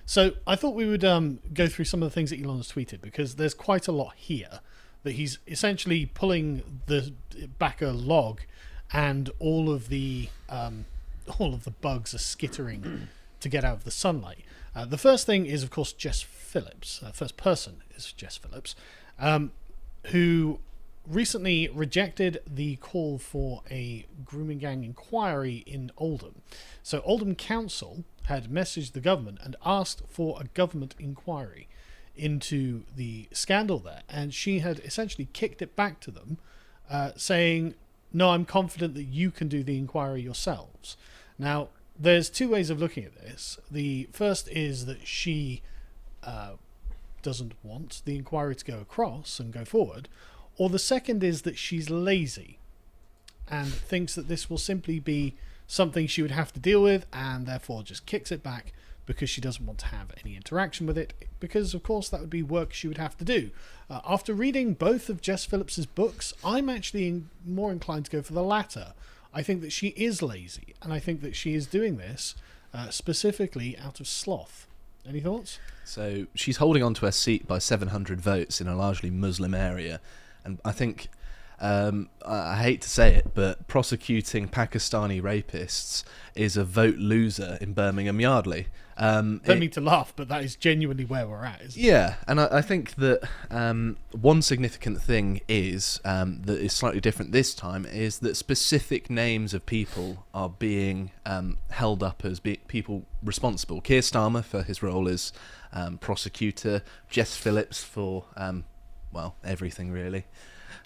So I thought we would go through some of the things that Elon has tweeted, because there's quite a lot here that he's essentially pulling the back a log, and all of the bugs are skittering to get out of the sunlight. The first thing is, of course, Jess Phillips. First person is Jess Phillips, who recently rejected the call for a grooming gang inquiry in Oldham. So Oldham Council had messaged the government and asked for a government inquiry into the scandal there, and she had essentially kicked it back to them, saying, no, I'm confident that you can do the inquiry yourselves. Now, there's two ways of looking at this. The first is that she doesn't want the inquiry to go across and go forward, or the second is that she's lazy and thinks that this will simply be something she would have to deal with, and therefore just kicks it back because she doesn't want to have any interaction with it, because of course that would be work she would have to do. After reading both of Jess Phillips's books, I'm actually more inclined to go for the latter. I think that she is lazy, and I think that she is doing this specifically out of sloth. Any thoughts? So she's holding on to her seat by 700 votes in a largely Muslim area, and I think, I hate to say it, but prosecuting Pakistani rapists is a vote loser in Birmingham Yardley. Don't mean to laugh, but that is genuinely where we're at, isn't it? Yeah, and I think that one significant thing is that is slightly different this time is that specific names of people are being held up as people responsible. Keir Starmer for his role as prosecutor, Jess Phillips for everything really.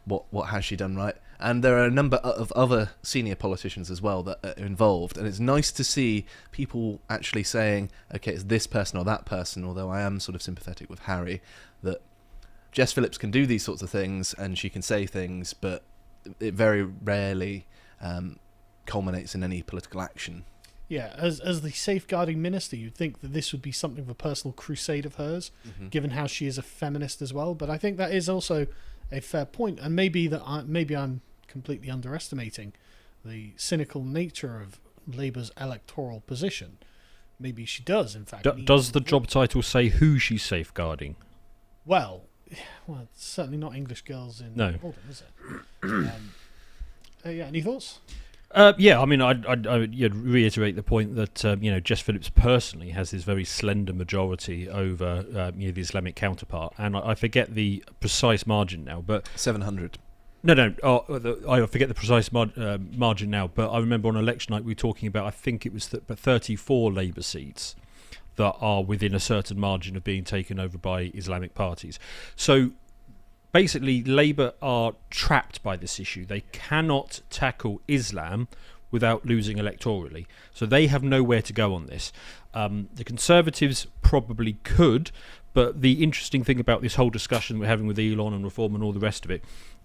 What has she done right? And there are a number of other senior politicians as well that are involved, and it's nice to see people actually saying, okay, it's this person or that person, although I am sort of sympathetic with Harry, that Jess Phillips can do these sorts of things and she can say things, but it very rarely culminates in any political action. Yeah, as the safeguarding minister, you'd think that this would be something of a personal crusade of hers, given how she is a feminist as well, but I think that is also a fair point, and maybe I'm completely underestimating the cynical nature of Labour's electoral position. Maybe she does, in fact. Does the job title say who she's safeguarding? Well, it's certainly not English girls in Oldham, is it? Any thoughts? I mean, I'd reiterate the point that Jess Phillips personally has this very slender majority over the Islamic counterpart, and I forget the precise margin now, but 700. No. I forget the precise margin now, but I remember on election night we were talking about, I think it was 34 Labour seats that are within a certain margin of being taken over by Islamic parties. So basically, Labour are trapped by this issue. They cannot tackle Islam without losing electorally. So they have nowhere to go on this. The Conservatives probably could, but the interesting thing about this whole discussion we're having with Elon and reform and all the rest of it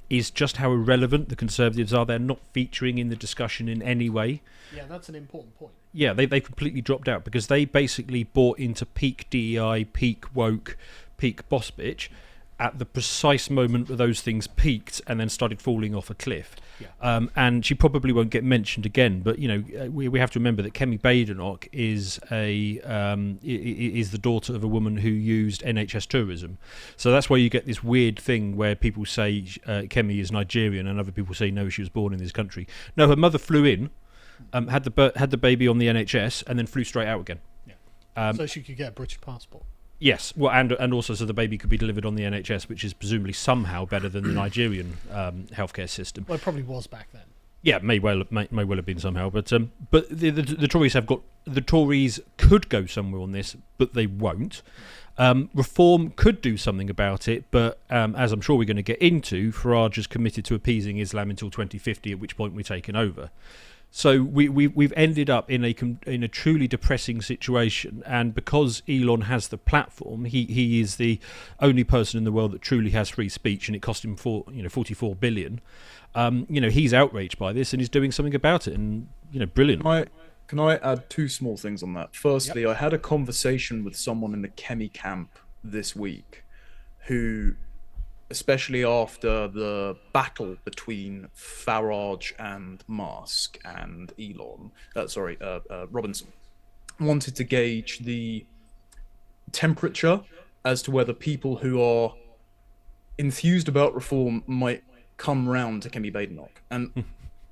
is just how irrelevant the Conservatives are. They're not featuring in the discussion in any way. Yeah, that's an important point. Yeah, they completely dropped out because they basically bought into peak DEI, peak woke, peak boss bitch at the precise moment where those things peaked and then started falling off a cliff. Yeah. And she probably won't get mentioned again, but we have to remember that Kemi Badenoch is the daughter of a woman who used NHS tourism. So that's why you get this weird thing where people say Kemi is Nigerian and other people say no, she was born in this country. No, her mother flew in, had the baby on the NHS and then flew straight out again. Yeah. So she could get a British passport. Yes, well, and also so the baby could be delivered on the NHS, which is presumably somehow better than the Nigerian healthcare system. Well, it probably was back then. Yeah, may well have been somehow, but the Tories have got, the Tories could go somewhere on this, but they won't. Reform could do something about it, but as I'm sure we're going to get into, Farage is committed to appeasing Islam until 2050, at which point we're taken over. So we've ended up in a truly depressing situation, and because Elon has the platform, he is the only person in the world that truly has free speech, and it cost him 44 billion. He's outraged by this and he's doing something about it, and brilliant. Can I add two small things on that? Firstly, I had a conversation with someone in the Kemi camp this week who, especially after the battle between Farage and Musk and Robinson, wanted to gauge the temperature as to whether people who are enthused about reform might come round to Kemi Badenoch. And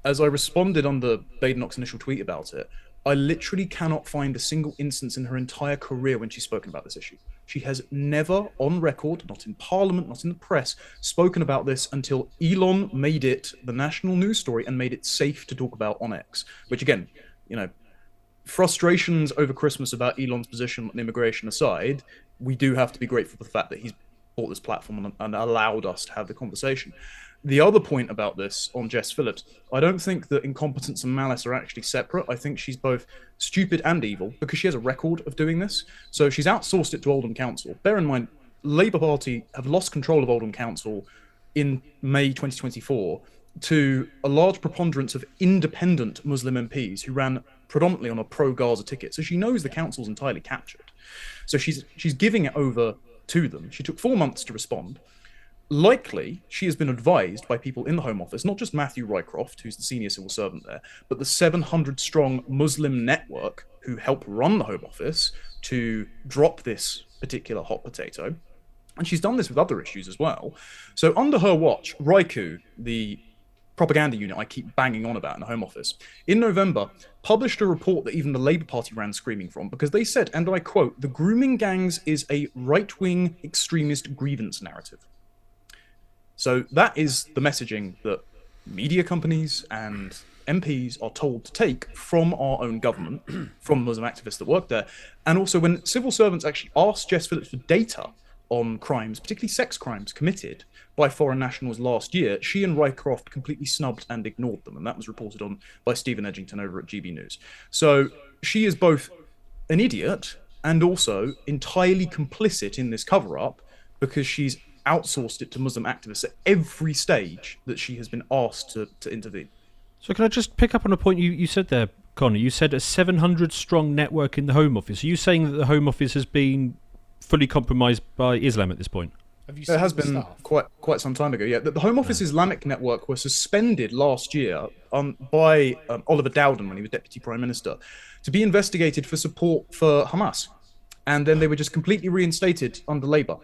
as I responded on the Badenoch's initial tweet about it, I literally cannot find a single instance in her entire career when she's spoken about this issue. She has never, on record, not in Parliament, not in the press, spoken about this until Elon made it the national news story and made it safe to talk about on X. Which, again, you know, frustrations over Christmas about Elon's position on immigration aside, we do have to be grateful for the fact that he's bought this platform and allowed us to have the conversation. The other point about this on Jess Phillips, I don't think that incompetence and malice are actually separate. I think she's both stupid and evil because she has a record of doing this. So she's outsourced it to Oldham Council. Bear in mind, Labour Party have lost control of Oldham Council in May 2024 to a large preponderance of independent Muslim MPs who ran predominantly on a pro-Gaza ticket. So she knows the council's entirely captured. So she's giving it over to them. She took 4 months to respond. Likely, she has been advised by people in the Home Office, not just Matthew Rycroft, who's the senior civil servant there, but the 700-strong Muslim network who help run the Home Office to drop this particular hot potato. And she's done this with other issues as well. So under her watch, Raiku, the propaganda unit I keep banging on about in the Home Office, in November, published a report that even the Labour Party ran screaming from because they said, and I quote, "The grooming gangs is a right-wing extremist grievance narrative." So that is the messaging that media companies and MPs are told to take from our own government, from Muslim activists that work there. And also when civil servants actually asked Jess Phillips for data on crimes, particularly sex crimes committed by foreign nationals last year, she and Rycroft completely snubbed and ignored them. And that was reported on by Stephen Edgington over at GB News. So she is both an idiot and also entirely complicit in this cover-up because she's outsourced it to Muslim activists at every stage that she has been asked to intervene. So can I just pick up on a point you said there, Connor? You said a 700-strong network in the Home Office. Are you saying that the Home Office has been fully compromised by Islam at this point? Have you It has seen the been staff? quite some time ago. Yeah, the Home Office Islamic network was suspended last year by Oliver Dowden when he was Deputy Prime Minister to be investigated for support for Hamas, and then they were just completely reinstated under Labour.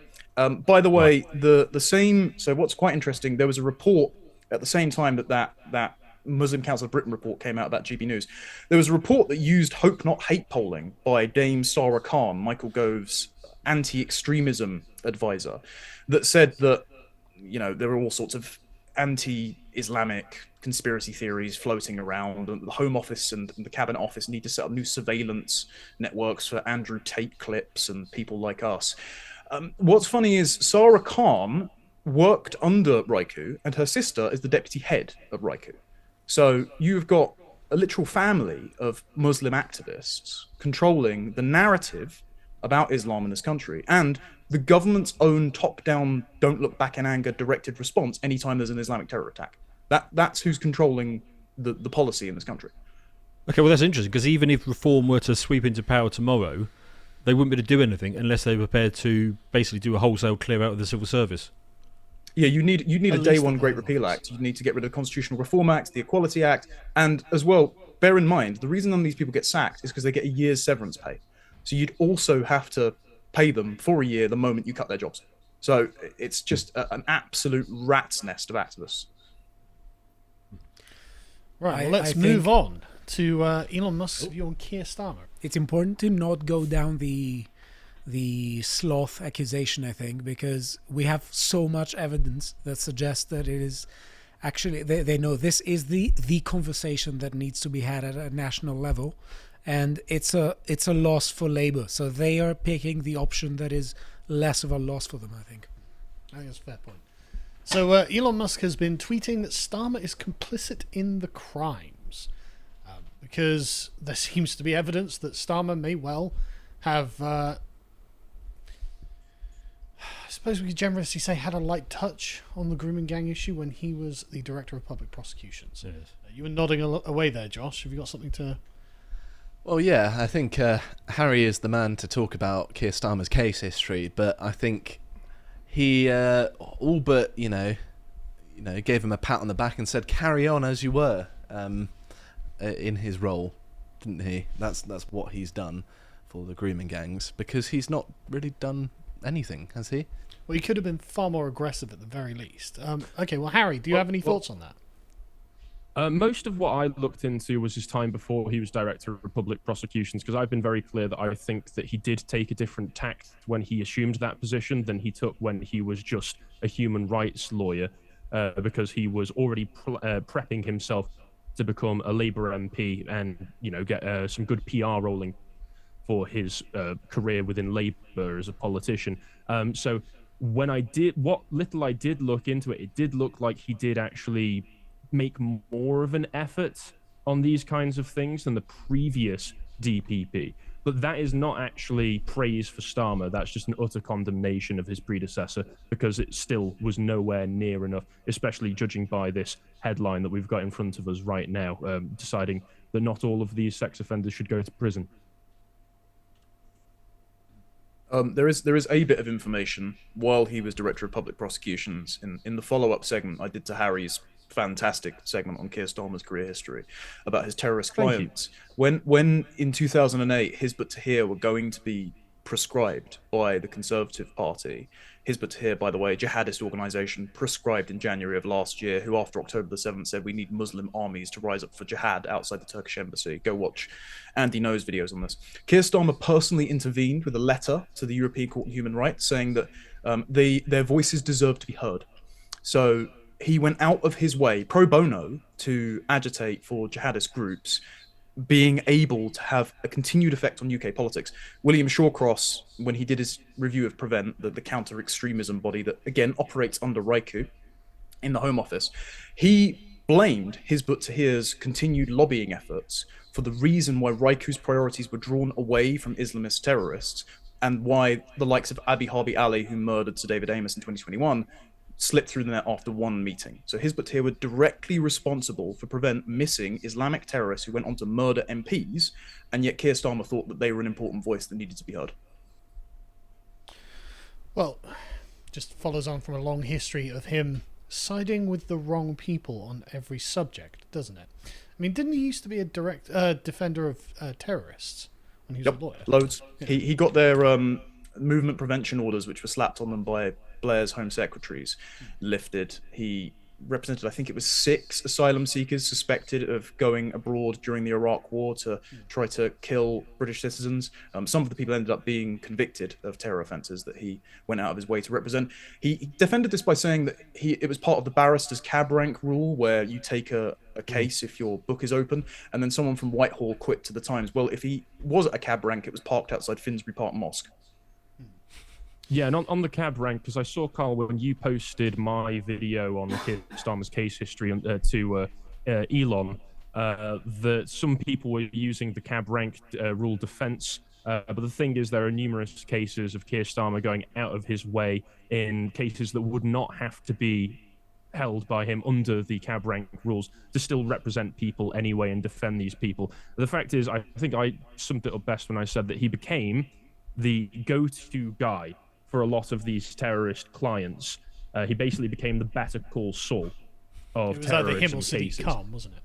By the way, the same. So what's quite interesting, there was a report at the same time that Muslim Council of Britain report came out about GB News. There was a report that used hope not hate polling by Dame Sarah Khan, Michael Gove's anti-extremism advisor, that said that, you know, there are all sorts of anti-Islamic conspiracy theories floating around, and the Home Office and the Cabinet Office need to set up new surveillance networks for Andrew Tate clips and people like us. What's funny is Sarah Khan worked under Raiku, and her sister is the deputy head of Raiku. So you've got a literal family of Muslim activists controlling the narrative about Islam in this country, and the government's own top-down, don't look back in anger directed response anytime there's an Islamic terror attack. That's who's controlling the policy in this country. Okay, well that's interesting, because even if reform were to sweep into power tomorrow, they wouldn't be able to do anything unless they were prepared to basically do a wholesale clear out of the civil service. Yeah, you need a day one Great Repeal Act. You need to get rid of the Constitutional Reform Act, the Equality Act, and as well, bear in mind, the reason none of these people get sacked is because they get a year's severance pay. So you'd also have to pay them for a year the moment you cut their jobs. So it's just an absolute rat's nest of activists. Right, well, let's move on to Elon Musk's view on Keir Starmer. It's important to not go down the sloth accusation, I think, because we have so much evidence that suggests that it is actually, they know this is the conversation that needs to be had at a national level, and it's a loss for Labour. So they are picking the option that is less of a loss for them, I think. I think that's a fair point. So Elon Musk has been tweeting that Starmer is complicit in the crimes because there seems to be evidence that Starmer may well have, I suppose we could generously say, had a light touch on the grooming gang issue when he was the Director of Public Prosecutions. Yes. You were nodding away there, Josh. Have you got something to... Well, yeah, I think Harry is the man to talk about Keir Starmer's case history, but I think he all but, you know, gave him a pat on the back and said, "Carry on as you were," in his role, didn't he? That's what he's done for the grooming gangs, because he's not really done anything, has he? Well, he could have been far more aggressive at the very least. Okay, well, Harry, do you have any thoughts on that? Most of what I looked into was his time before he was Director of Public Prosecutions, because I've been very clear that I think that he did take a different tact when he assumed that position than he took when he was just a human rights lawyer, because he was already prepping himself to become a Labour MP and, get some good PR rolling for his career within Labour as a politician. So when what little I did look into it, it did look like he did actually make more of an effort on these kinds of things than the previous DPP. But that is not actually praise for Starmer. That's just an utter condemnation of his predecessor, because it still was nowhere near enough, especially judging by this headline that we've got in front of us right now, deciding that not all of these sex offenders should go to prison. There is a bit of information while he was Director of Public Prosecutions in the follow-up segment I did to Harry's fantastic segment on Keir Starmer's career history about his terrorist clients. When in 2008 Hizb ut-Tahrir were going to be prescribed by the Conservative Party, Hizb ut-Tahrir, by the way, a jihadist organization prescribed in January of last year, who after October the 7th said we need Muslim armies to rise up for jihad outside the Turkish embassy. Go watch Andy No's videos on this. Keir Starmer personally intervened with a letter to the European Court of Human Rights saying that their voices deserve to be heard. So he went out of his way, pro bono, to agitate for jihadist groups being able to have a continued effect on UK politics. William Shawcross, when he did his review of Prevent, the counter-extremism body that, again, operates under Raiku in the Home Office, he blamed Hizb ut-Tahrir's continued lobbying efforts for the reason why Raiku's priorities were drawn away from Islamist terrorists, and why the likes of Abi Harbi Ali, who murdered Sir David Amos in 2021, slipped through the net after one meeting. So Hizb ut-Tahrir were directly responsible for Prevent missing Islamic terrorists who went on to murder MPs, and yet Keir Starmer thought that they were an important voice that needed to be heard. Well, just follows on from a long history of him siding with the wrong people on every subject, doesn't it? I mean, didn't he used to be a direct defender of terrorists when he was a lawyer? Loads. Yeah. He got their movement prevention orders, which were slapped on them by Blair's Home Secretaries, lifted. He represented, I think it was 6 asylum seekers suspected of going abroad during the Iraq War to try to kill British citizens. Some of the people ended up being convicted of terror offences that he went out of his way to represent. He defended this by saying that it was part of the barrister's cab rank rule, where you take a case if your book is open, and then someone from Whitehall quit to the Times. Well, if he was at a cab rank, it was parked outside Finsbury Park Mosque. Yeah, and on the cab rank, because I saw, Carl, when you posted my video on Keir Starmer's case history to Elon, that some people were using the cab rank rule defense. But the thing is, there are numerous cases of Keir Starmer going out of his way in cases that would not have to be held by him under the cab rank rules to still represent people anyway and defend these people. The fact is, I think I summed it up best when I said that he became the go-to guy for a lot of these terrorist clients. He basically became the Better Call Saul of It was either terrorism him or City cases. Calm, wasn't it?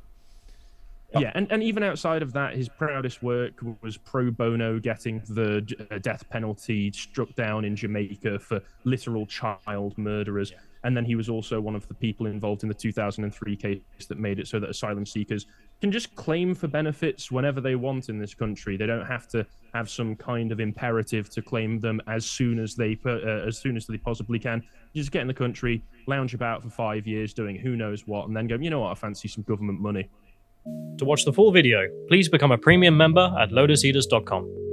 Yeah, and even outside of that, his proudest work was pro bono getting the death penalty struck down in Jamaica for literal child murderers. Yeah. And then he was also one of the people involved in the 2003 case that made it so that asylum seekers can just claim for benefits whenever they want in this country. They don't have to have some kind of imperative to claim them as soon as they possibly can. You just get in the country, lounge about for 5 years doing who knows what, and then go, you know what, I fancy some government money. To watch the full video, please become a premium member at lotuseaters.com.